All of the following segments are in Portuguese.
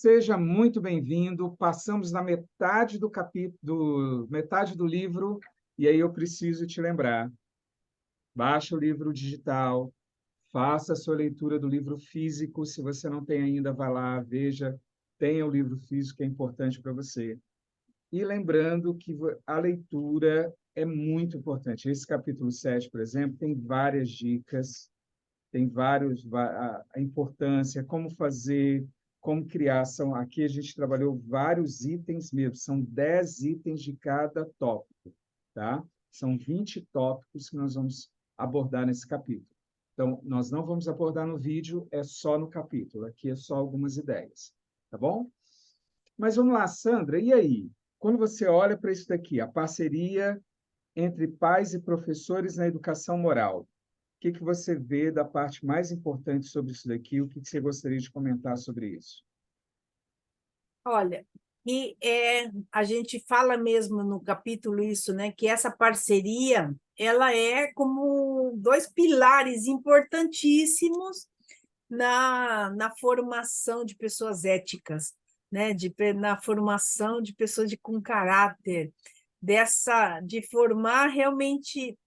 Seja muito bem-vindo. Passamos na metade metade do livro, e aí eu preciso te lembrar. Baixa o livro digital, faça a sua leitura do livro físico. Se você não tem ainda, vá lá, veja, tenha o livro físico, que é importante para você. E lembrando que a leitura é muito importante. Esse capítulo 7, por exemplo, tem várias dicas, tem a importância, como fazer, como criar. Aqui a gente trabalhou vários itens mesmo, são 10 itens de cada tópico, tá? São 20 tópicos que nós vamos abordar nesse capítulo. Então, nós não vamos abordar no vídeo, é só no capítulo. Aqui é só algumas ideias, tá bom? Mas vamos lá, Sandra, e aí? Quando você olha para isso daqui, a parceria entre pais e professores na educação moral, o que você vê da parte mais importante sobre isso daqui? O que você gostaria de comentar sobre isso? Olha, a gente fala mesmo no capítulo isso, né, que essa parceria ela é como dois pilares importantíssimos na formação de pessoas éticas, né, na formação de pessoas com caráter, de formar realmente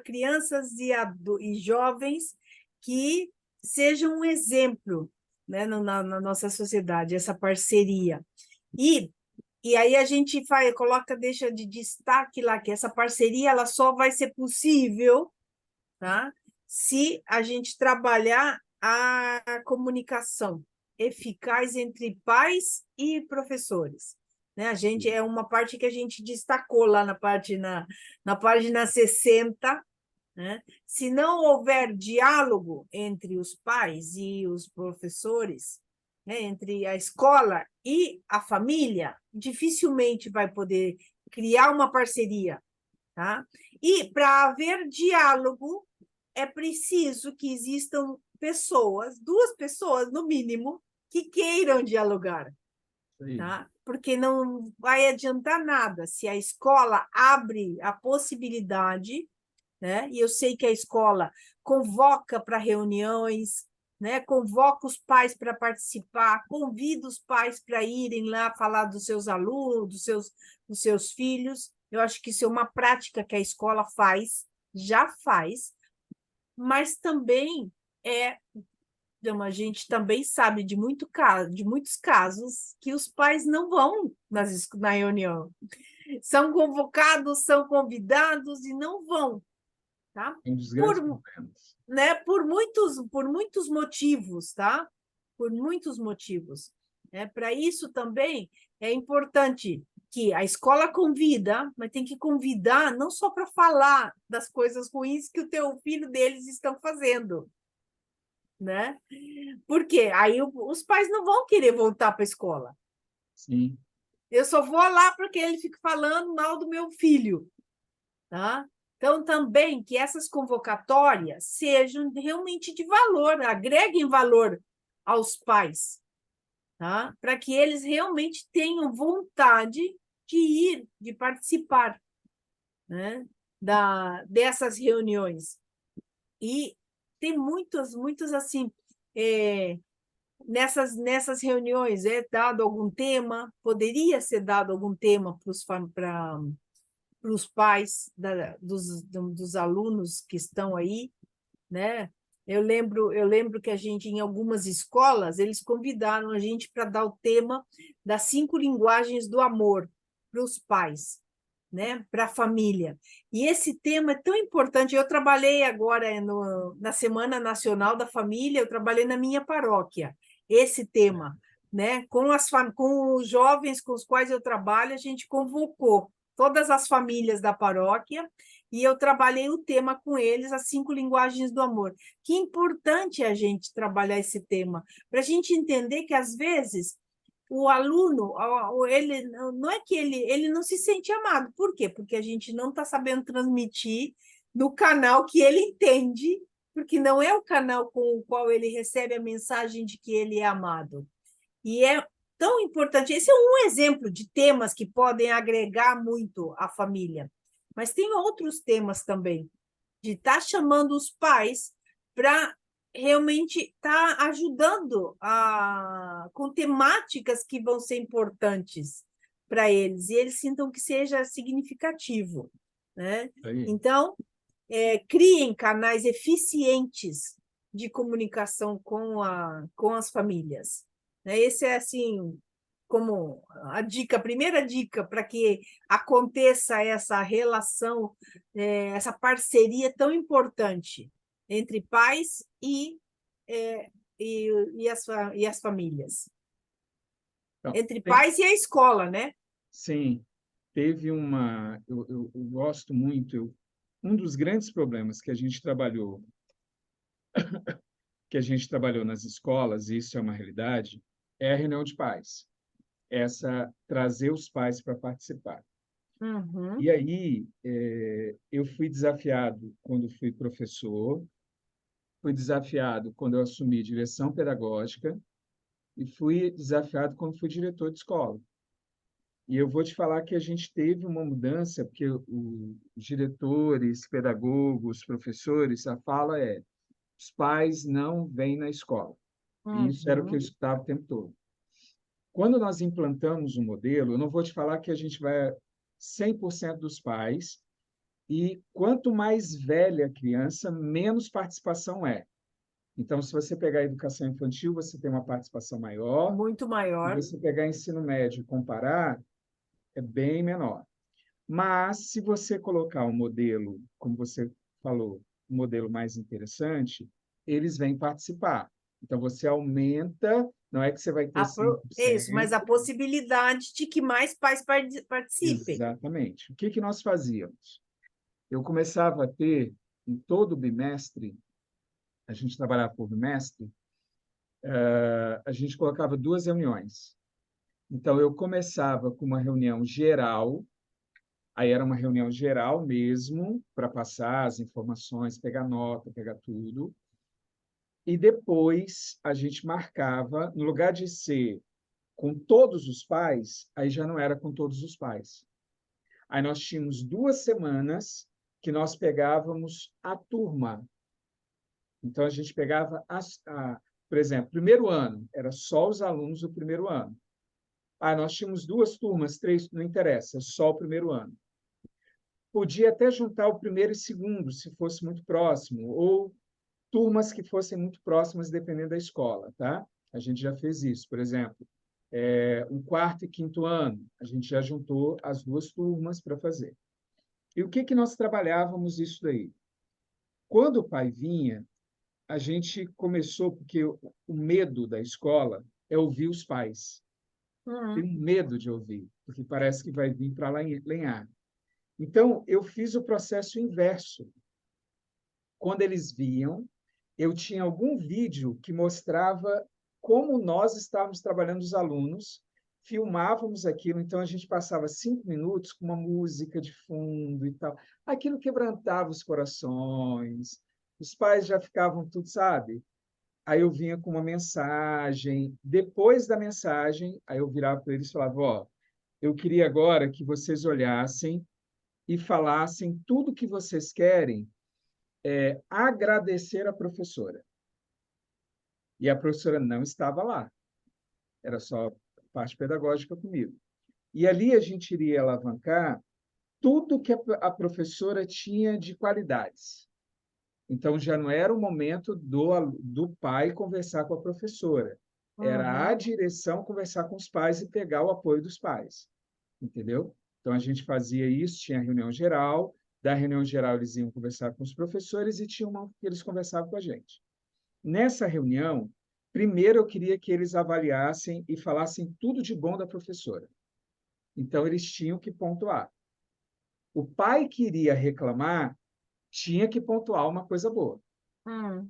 crianças e jovens que sejam um exemplo, né, na nossa sociedade, essa parceria. E, e aí a gente deixa de destaque lá que essa parceria ela só vai ser possível, tá, se a gente trabalhar a comunicação eficaz entre pais e professores. Né? A gente é uma parte que a gente destacou lá na página 60. Né? Se não houver diálogo entre os pais e os professores, né, entre a escola e a família, dificilmente vai poder criar uma parceria. Tá? E para haver diálogo, é preciso que existam duas pessoas, no mínimo, que queiram dialogar. Tá? Porque não vai adiantar nada se a escola abre a possibilidade, né? E eu sei que a escola convoca para reuniões, né? Convoca os pais para participar, convida os pais para irem lá falar dos seus alunos, dos seus filhos. Eu acho que isso é uma prática que a escola já faz, mas também é então, a gente também sabe de muitos casos que os pais não vão na reunião. São convocados, são convidados e não vão. Tá? Um dos grandes Por, problemas. né, por muitos motivos, tá? Por muitos motivos. Para isso também é importante que a escola convida, mas tem que convidar não só para falar das coisas ruins que o teu filho deles estão fazendo, né? Porque aí os pais não vão querer voltar para a escola. Sim. Eu só vou lá porque ele fica falando mal do meu filho, tá? Então, também que essas convocatórias sejam realmente de valor, agreguem valor aos pais, tá? Para que eles realmente tenham vontade de ir, de participar, né? Dessas reuniões. E tem muitos assim, nessas reuniões é dado algum tema, poderia ser dado algum tema para os pais dos alunos que estão aí, né? Eu lembro que a gente, em algumas escolas, eles convidaram a gente para dar o tema das 5 linguagens do amor para os pais, né? Para a família. E esse tema é tão importante. Eu trabalhei agora na Semana Nacional da Família, eu trabalhei na minha paróquia, esse tema. Né? Com os jovens com os quais eu trabalho, a gente convocou todas as famílias da paróquia e eu trabalhei o tema com eles, as 5 linguagens do amor. Que importante é a gente trabalhar esse tema, para a gente entender que, às vezes, o aluno, ele não é que ele não se sente amado. Por quê? Porque a gente não está sabendo transmitir no canal que ele entende, porque não é o canal com o qual ele recebe a mensagem de que ele é amado. E é tão importante. Esse é um exemplo de temas que podem agregar muito a família. Mas tem outros temas também, de estar chamando os pais para realmente está ajudando com temáticas que vão ser importantes para eles, e eles sintam que seja significativo, né? Aí. Então, criem canais eficientes de comunicação com as famílias, né? Esse é, assim, como a primeira dica para que aconteça essa relação, essa parceria tão importante entre pais é, e as famílias, Então, entre pais e a escola, né? sim, teve uma. Eu gosto muito. Um dos grandes problemas que a gente trabalhou nas escolas, e isso é uma realidade, é a reunião de pais. Trazer os pais para participar. Uhum. E aí, eu fui desafiado quando fui professor, fui desafiado quando eu assumi direção pedagógica e fui desafiado quando fui diretor de escola. E eu vou te falar que a gente teve uma mudança, porque os diretores, pedagogos, professores, a fala é: os pais não vêm na escola. E isso era o que eu Uhum. escutava o tempo todo. Quando nós implantamos o modelo, eu não vou te falar que a gente vai 100% dos pais, e quanto mais velha a criança, menos participação é. Então, se você pegar a educação infantil, você tem uma participação maior, Muito e maior. você pegar ensino médio e comparar, é bem menor. Mas, se você colocar um modelo, como você falou, um modelo mais interessante, eles vêm participar. Então, você aumenta, não é que você vai ter É isso, mas a 100%. possibilidade de que mais pais participem. Exatamente. O que que nós fazíamos? Eu começava a ter, em todo bimestre, a gente trabalhava por bimestre, a gente colocava duas reuniões. Então, eu começava com uma reunião geral, aí era uma reunião geral mesmo, para passar as informações, pegar nota, pegar tudo. E depois a gente marcava, no lugar de ser com todos os pais, aí já não era com todos os pais. Aí nós tínhamos 2 semanas que nós pegávamos a turma. Então, a gente pegava, por exemplo, primeiro ano, era só os alunos do primeiro ano. Ah, nós tínhamos 2 turmas, 3, não interessa, só o primeiro ano. Podia até juntar o primeiro e segundo, se fosse muito próximo, ou turmas que fossem muito próximas, dependendo da escola, tá? A gente já fez isso, por exemplo, um quarto e quinto ano, a gente já juntou as 2 turmas para fazer. E o que que nós trabalhávamos isso daí? Quando o pai vinha, a gente começou, porque o medo da escola é ouvir os pais. Tem Uhum. medo de ouvir, porque parece que vai vir para lenhar. Então, eu fiz o processo inverso. Quando eles vinham, eu tinha algum vídeo que mostrava como nós estávamos trabalhando os alunos, filmávamos aquilo, então a gente passava 5 minutos com uma música de fundo e tal. Aquilo quebrantava os corações, os pais já ficavam tudo, sabe? Aí eu vinha com uma mensagem. Depois da mensagem, aí eu virava para eles e falava: ó, eu queria agora que vocês olhassem e falassem tudo que vocês querem, agradecer a professora. E a professora não estava lá, era só parte pedagógica comigo. E ali a gente iria alavancar tudo que a professora tinha de qualidades. Então, já não era o momento do pai conversar com a professora. Era a Uhum. direção conversar com os pais e pegar o apoio dos pais. Entendeu? Então, a gente fazia isso, tinha reunião geral, da reunião geral eles iam conversar com os professores e tinha uma que eles conversavam com a gente. Nessa reunião, primeiro eu queria que eles avaliassem e falassem tudo de bom da professora. Então, eles tinham que pontuar. O pai que iria reclamar tinha que pontuar uma coisa boa. Uhum.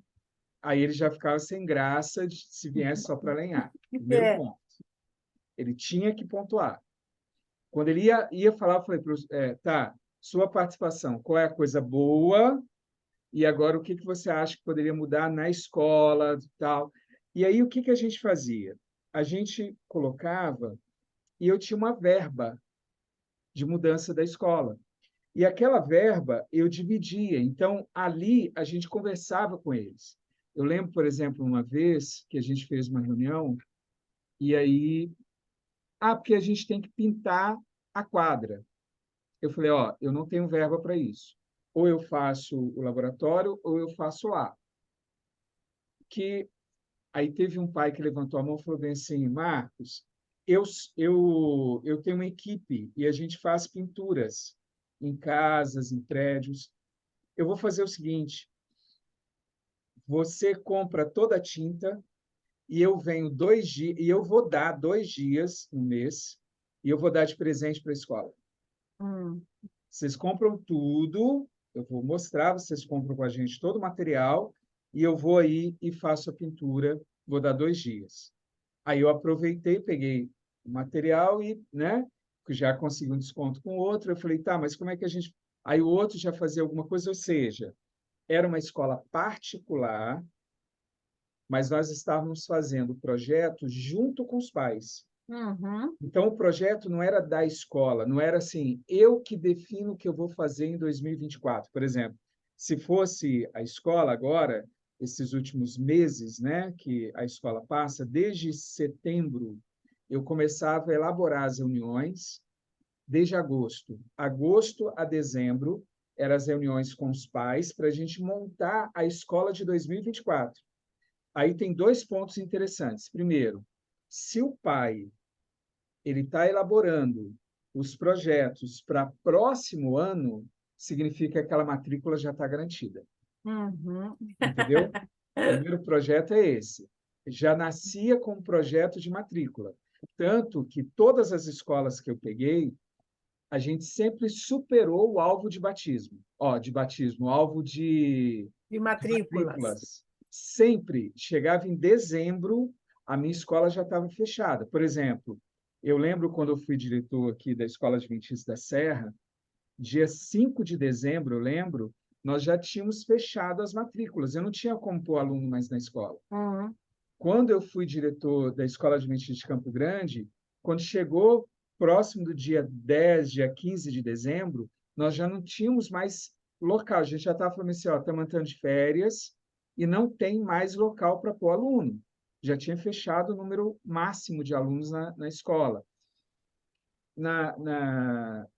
Aí ele já ficava sem graça se viesse só para lenhar. Primeiro É. ponto. Ele tinha que pontuar. Quando ele ia falar, eu falei, tá, sua participação, qual é a coisa boa e agora o que que você acha que poderia mudar na escola e tal. E aí o que que a gente fazia? A gente colocava e eu tinha uma verba de mudança da escola. E aquela verba eu dividia. Então, ali a gente conversava com eles. Eu lembro, por exemplo, uma vez que a gente fez uma reunião e aí, porque a gente tem que pintar a quadra. Eu falei, ó, eu não tenho verba para isso. Ou eu faço o laboratório ou eu faço lá. Que aí teve um pai que levantou a mão e falou bem assim, Marcos, eu tenho uma equipe e a gente faz pinturas em casas, em prédios. Eu vou fazer o seguinte, você compra toda a tinta e eu venho 2 dias, e eu vou dar 2 dias no mês, e eu vou dar de presente para a escola. Hum. Vocês compram tudo, eu vou mostrar, vocês compram com a gente todo o material, e eu vou aí e faço a pintura, vou dar 2 dias. Aí eu aproveitei, peguei o material e, né, já consegui um desconto com o outro. Eu falei, tá, mas como é que a gente. Aí o outro já fazia alguma coisa, ou seja, era uma escola particular, mas nós estávamos fazendo o projeto junto com os pais. Uhum. Então, o projeto não era da escola, não era assim, eu que defino o que eu vou fazer em 2024. Por exemplo, se fosse a escola agora, esses últimos meses, né, que a escola passa, desde setembro, eu começava a elaborar as reuniões, desde agosto. Agosto a dezembro, eram as reuniões com os pais para a gente montar a escola de 2024. Aí tem 2 pontos interessantes. Primeiro, se o pai ele está elaborando os projetos para próximo ano, significa que aquela matrícula já está garantida. Uhum. Entendeu? O primeiro projeto é esse. Já nascia com um projeto de matrícula. Tanto que todas as escolas que eu peguei, a gente sempre superou o alvo de batismo. Ó, de batismo, o alvo De de matrículas. matrículas. Sempre chegava em dezembro, a minha escola já estava fechada. Por exemplo, eu lembro quando eu fui diretor aqui da Escola Adventista da Serra, dia 5 de dezembro, eu lembro, nós já tínhamos fechado as matrículas. Eu não tinha como pôr aluno mais na escola. Uhum. Quando eu fui diretor da Escola Adventista de Campo Grande, quando chegou próximo do dia 10, dia 15 de dezembro, nós já não tínhamos mais local. A gente já estava falando assim, ó, estamos entrando de férias e não tem mais local para pôr aluno. Já tinha fechado o número máximo de alunos na escola.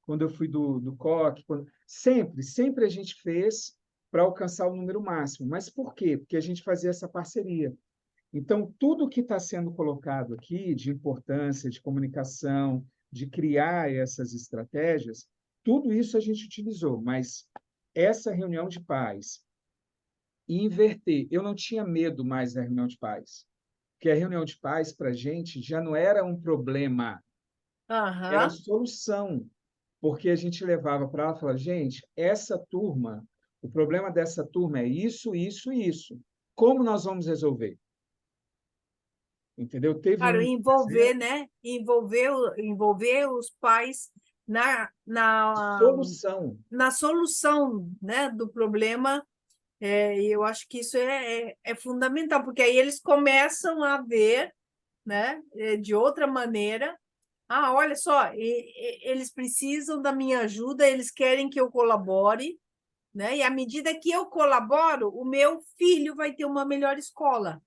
Quando eu fui do COC, sempre a gente fez para alcançar o número máximo. Mas por quê? Porque a gente fazia essa parceria. Então, tudo que está sendo colocado aqui de importância, de comunicação, de criar essas estratégias, tudo isso a gente utilizou, mas essa reunião de pais e inverter, eu não tinha medo mais da reunião de pais, porque a reunião de pais, para a gente, já não era um problema, era a Aham. solução, porque a gente levava para ela e falava, gente, essa turma, o problema dessa turma é isso, isso e isso. Como nós vamos resolver? Entendeu? Teve Claro, um, por envolver, exemplo, né? Envolver os pais na solução. na solução, né, do problema. E eu acho que isso é fundamental, porque aí eles começam a ver, né, de outra maneira. Ah, olha só, eles precisam da minha ajuda, eles querem que eu colabore, né? E à medida que eu colaboro, o meu filho vai ter uma melhor escola.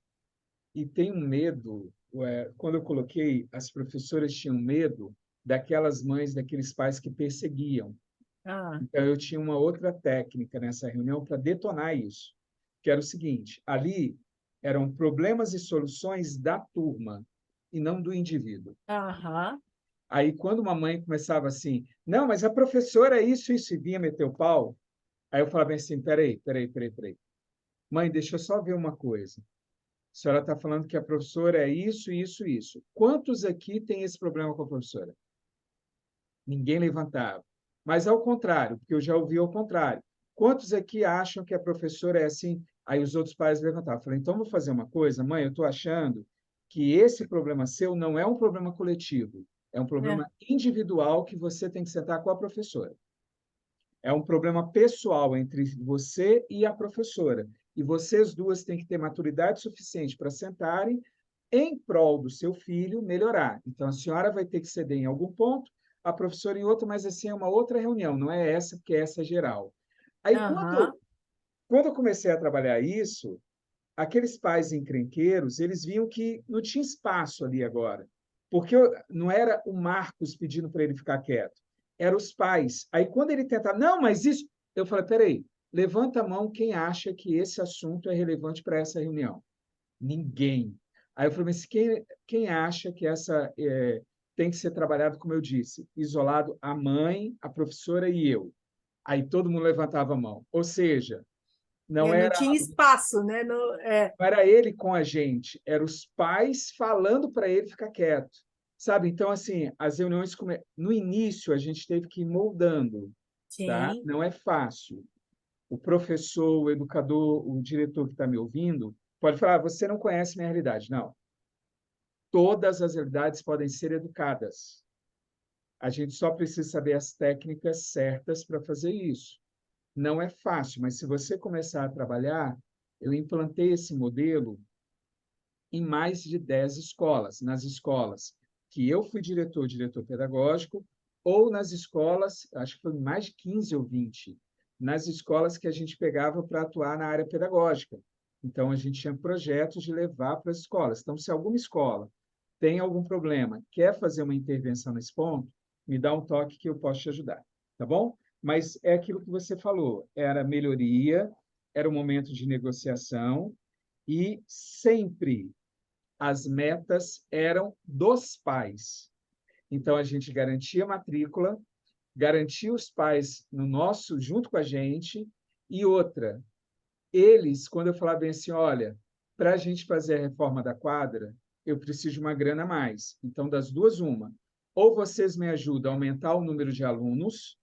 E tem um medo, quando eu coloquei, as professoras tinham medo daquelas mães, daqueles pais que perseguiam. Ah, Então, eu tinha uma outra técnica nessa reunião para detonar isso, que era o seguinte: ali eram problemas e soluções da turma e não do indivíduo. aham. Aí, quando uma mãe começava assim, não, mas a professora é isso, isso, e vinha meter o pau, aí eu falava assim: peraí. Mãe, deixa eu só ver uma coisa. A senhora está falando que a professora é isso, isso, isso. Quantos aqui têm esse problema com a professora? Ninguém levantava. Mas ao contrário, porque eu já ouvi ao contrário. Quantos aqui acham que a professora é assim? Aí os outros pais levantavam. Eu falei, então vou fazer uma coisa, mãe, eu estou achando que esse problema seu não é um problema coletivo, é um É. problema individual que você tem que sentar com a professora. É um problema pessoal entre você e a professora. E vocês duas têm que ter maturidade suficiente para sentarem em prol do seu filho melhorar. Então, a senhora vai ter que ceder em algum ponto, a professora em outro, mas assim é uma outra reunião, não é essa, porque essa é geral. Aí, Aham. quando eu comecei a trabalhar isso, aqueles pais encrenqueiros, eles viam que não tinha espaço ali agora, porque não era o Marcos pedindo para ele ficar quieto, eram os pais. Aí, quando ele tentava, não, mas isso... Eu falei, peraí, levanta a mão quem acha que esse assunto é relevante para essa reunião. Ninguém. Aí eu falei, mas quem acha que essa tem que ser trabalhado, como eu disse, isolado a mãe, a professora e eu? Aí todo mundo levantava a mão. Ou seja, não Não era, tinha espaço, né? não era ele com a gente, eram os pais falando para ele ficar quieto. Sabe? Então, assim, as reuniões, no início, a gente teve que ir moldando, tá? Sim. Não é fácil. O professor, o educador, o diretor que está me ouvindo, pode falar, você não conhece minha realidade. Não. Todas as realidades podem ser educadas. A gente só precisa saber as técnicas certas para fazer isso. Não é fácil, mas se você começar a trabalhar, eu implantei esse modelo em mais de 10 escolas, nas escolas que eu fui diretor pedagógico, ou nas escolas, acho que foi mais de 15 ou 20, nas escolas que a gente pegava para atuar na área pedagógica. Então, a gente tinha projetos de levar para as escolas. Então, se alguma escola tem algum problema, quer fazer uma intervenção nesse ponto, me dá um toque que eu posso te ajudar, tá bom? Mas é aquilo que você falou, era melhoria, era um momento de negociação e sempre as metas eram dos pais. Então, a gente garantia a matrícula, garantia os pais no nosso, junto com a gente, e outra, eles, quando eu falava bem assim, olha, para a gente fazer a reforma da quadra, eu preciso de uma grana a mais. Então, das duas, uma. Ou vocês me ajudam a aumentar o número de alunos,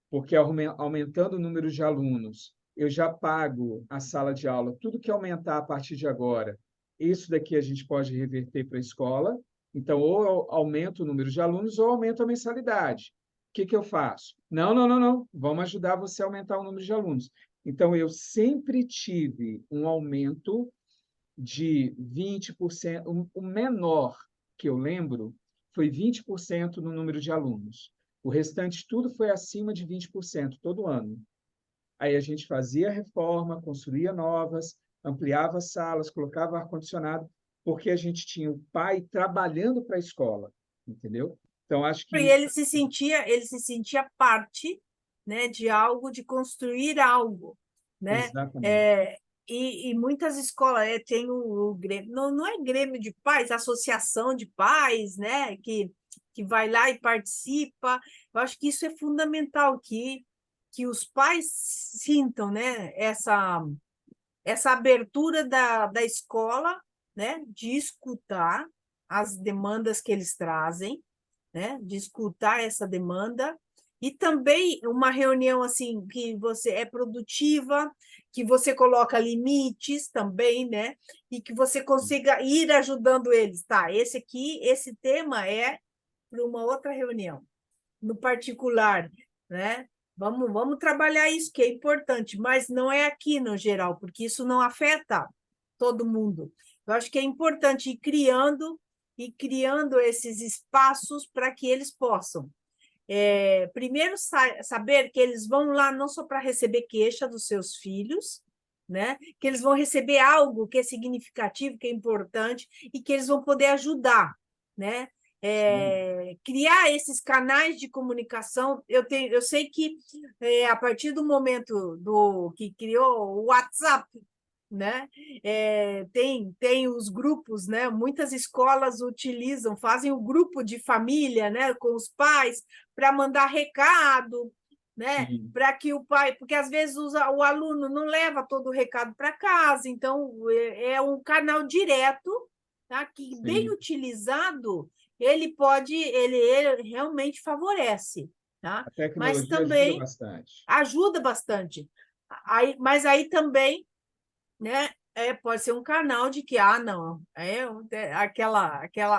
porque aumentando o número de alunos, eu já pago a sala de aula, tudo que aumentar a partir de agora, isso daqui a gente pode reverter para a escola. Então, ou eu aumento o número de alunos ou aumento a mensalidade. O que eu faço? Não, não, não, não. Vamos ajudar você a aumentar o número de alunos. Então, eu sempre tive um aumento de 20%. O menor que eu lembro foi 20% no número de alunos. O restante tudo foi acima de 20% todo ano. Aí a gente fazia a reforma, construía novas, ampliava as salas, colocava ar-condicionado, porque a gente tinha o pai trabalhando para a escola, entendeu? Então, acho E que... ele se sentia parte, né, de algo, de construir algo, né? Exatamente. É, e muitas escolas tem o Grêmio, não é Grêmio de Pais, Associação de Pais, né, que vai lá e participa. Eu acho que isso é fundamental, que os pais sintam, né, essa abertura da escola, né, de escutar as demandas que eles trazem, né, de escutar essa demanda, e também uma reunião assim que você é produtiva, que você coloca limites também, né, e que você consiga ir ajudando eles, tá? Esse tema é para uma outra reunião, no particular, né? Vamos trabalhar isso, que é importante, mas não é aqui no geral, porque isso não afeta todo mundo. Eu acho que é importante ir criando esses espaços para que eles possam. Primeiro, saber que eles vão lá não só para receber queixa dos seus filhos, né? Que eles vão receber algo que é significativo, que é importante, e que eles vão poder ajudar, né? Criar esses canais de comunicação. Eu sei que a partir do momento que criou o WhatsApp, né? Tem os grupos, né? Muitas escolas utilizam, fazem o grupo de família, né? Com os pais para mandar recado, né? Sim, Para que o pai, porque às vezes o aluno não leva todo o recado para casa, então é um canal direto, tá? Que bem sim. utilizado ele realmente favorece, tá? A Mas tecnologia ajuda também bastante. ajuda bastante. Mas aí também, né? Pode ser um canal de que, não,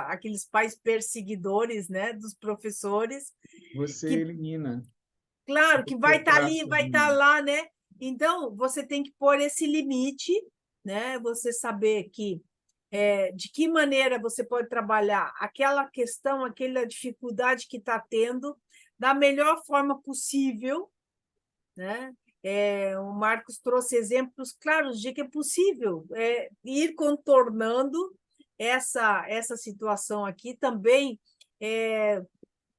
aqueles pais perseguidores, né, dos professores, Você que, elimina, claro, que vai você estar ali, traça as vai estar linhas. lá, né? Então, você tem que pôr esse limite, né? Você saber de que maneira você pode trabalhar aquela questão, aquela dificuldade que está tendo, da melhor forma possível, né? O Marcos trouxe exemplos claros de que é possível ir contornando essa situação aqui também,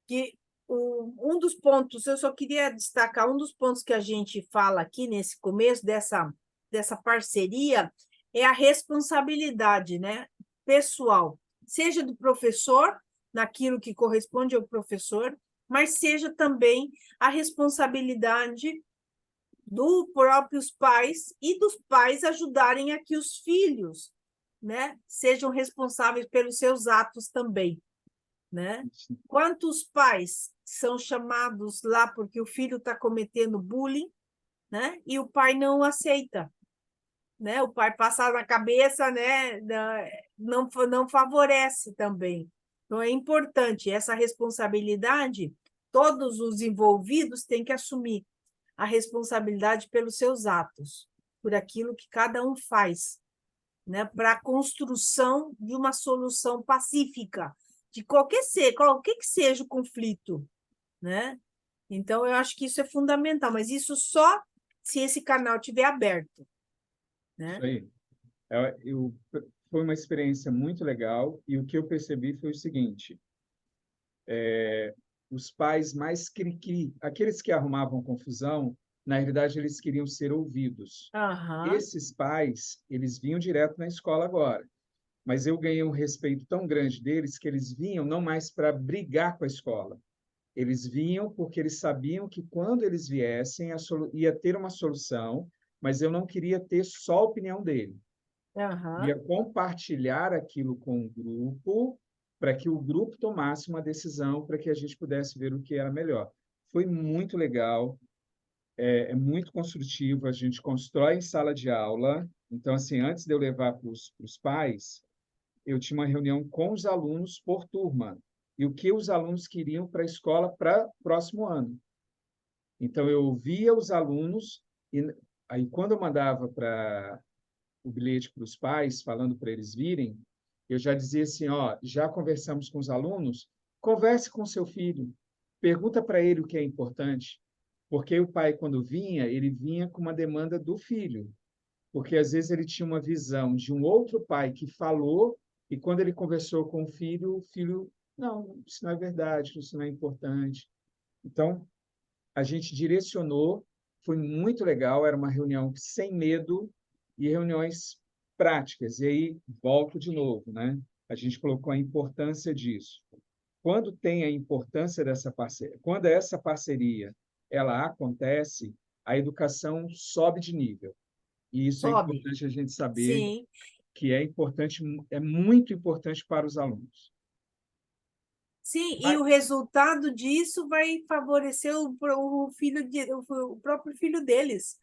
que um dos pontos, eu só queria destacar, um dos pontos que a gente fala aqui nesse começo dessa parceria é a responsabilidade, né, pessoal, seja do professor, naquilo que corresponde ao professor, mas seja também a responsabilidade dos próprios pais e dos pais ajudarem a que os filhos, né, sejam responsáveis pelos seus atos também, né? Quantos pais são chamados lá porque o filho está cometendo bullying, né? E o pai não aceita, né? O pai passa na cabeça, né? Não favorece também. Então é importante essa responsabilidade. Todos os envolvidos têm que assumir a responsabilidade pelos seus atos, por aquilo que cada um faz, né, para a construção de uma solução pacífica, de qualquer que seja o conflito, né? Então, eu acho que isso é fundamental, mas isso só se esse canal estiver aberto, né? Isso aí. Foi uma experiência muito legal e o que eu percebi foi o seguinte: os pais mais cri-cri, aqueles que arrumavam confusão, na realidade eles queriam ser ouvidos. Aham, Esses pais, eles vinham direto na escola agora, mas eu ganhei um respeito tão grande deles que eles vinham não mais para brigar com a escola. Eles vinham porque eles sabiam que quando eles viessem ia ter uma solução, mas eu não queria ter só a opinião dele. aham. Ia compartilhar aquilo com o grupo para que o grupo tomasse uma decisão para que a gente pudesse ver o que era melhor. Foi muito legal, é muito construtivo, a gente constrói em sala de aula. Então, assim, antes de eu levar para os pais, eu tinha uma reunião com os alunos por turma e o que os alunos queriam para a escola para o próximo ano. Então, eu ouvia os alunos e aí, quando eu mandava para o bilhete para os pais, falando para eles virem, eu já dizia assim, ó, já conversamos com os alunos, converse com seu filho, pergunta para ele o que é importante, porque o pai, quando vinha, ele vinha com uma demanda do filho, porque às vezes ele tinha uma visão de um outro pai que falou, e quando ele conversou com o filho, não, isso não é verdade, isso não é importante. Então, a gente direcionou, foi muito legal, era uma reunião sem medo e reuniões práticas. E aí, volto de novo, né? A gente colocou a importância disso. Quando tem a importância dessa parceria, quando essa parceria ela acontece, a educação sobe de nível. E isso é Sobe. importante a gente saber Sim, que é importante, é muito importante para os alunos. sim, e Mas, o resultado disso vai favorecer o filho o próprio filho deles,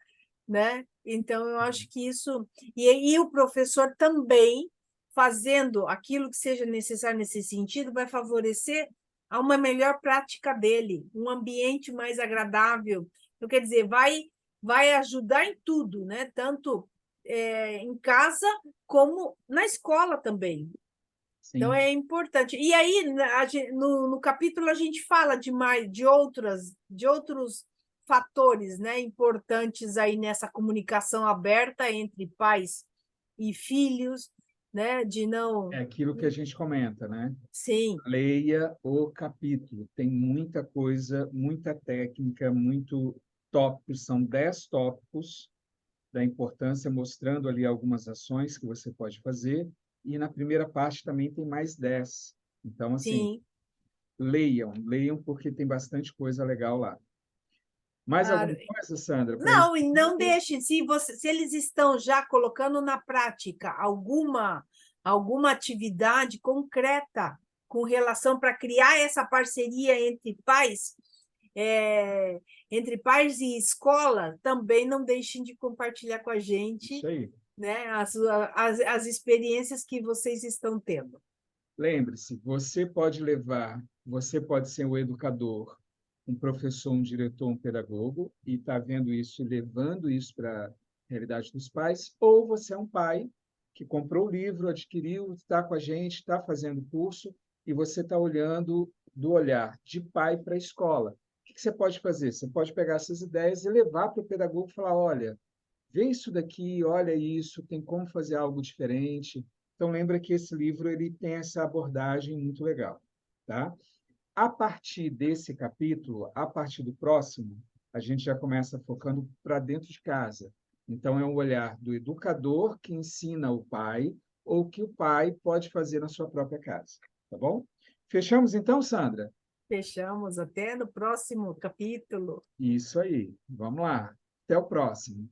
né? Então, eu acho que isso. E o professor também, fazendo aquilo que seja necessário nesse sentido, vai favorecer a uma melhor prática dele, um ambiente mais agradável. Então, quer dizer, vai ajudar em tudo, né? Tanto em casa como na escola também. Então, sim, é importante. E aí, no capítulo, a gente fala de outros fatores, né, importantes aí nessa comunicação aberta entre pais e filhos, né, de é não. aquilo que a gente comenta, né? Sim, Leia o capítulo. Tem muita coisa, muita técnica, muito tópicos. São 10 tópicos da importância, mostrando ali algumas ações que você pode fazer. E na primeira parte também tem mais 10. Então, assim, sim. leiam, porque tem bastante coisa legal lá. Mais Claro. alguma coisa, Sandra, para esse Não, e não capítulo? deixe, se eles estão já colocando na prática alguma atividade concreta com relação para criar essa parceria é, entre pais e escola, também não deixem de compartilhar com a gente, Isso aí. né, as experiências que vocês estão tendo. Lembre-se, você pode ser o educador, um professor, um diretor, um pedagogo, e está vendo isso e levando isso para a realidade dos pais, ou você é um pai que comprou o livro, adquiriu, está com a gente, está fazendo curso, e você está olhando do olhar de pai para a escola. O que você pode fazer? Você pode pegar essas ideias e levar para o pedagogo e falar, olha, vê isso daqui, olha isso, tem como fazer algo diferente. Então, lembra que esse livro ele tem essa abordagem muito legal, tá? A partir desse capítulo, a partir do próximo, a gente já começa focando para dentro de casa. Então, é um olhar do educador que ensina o pai ou que o pai pode fazer na sua própria casa, tá bom? Fechamos então, Sandra? Fechamos até no próximo capítulo. Isso aí. Vamos lá. Até o próximo.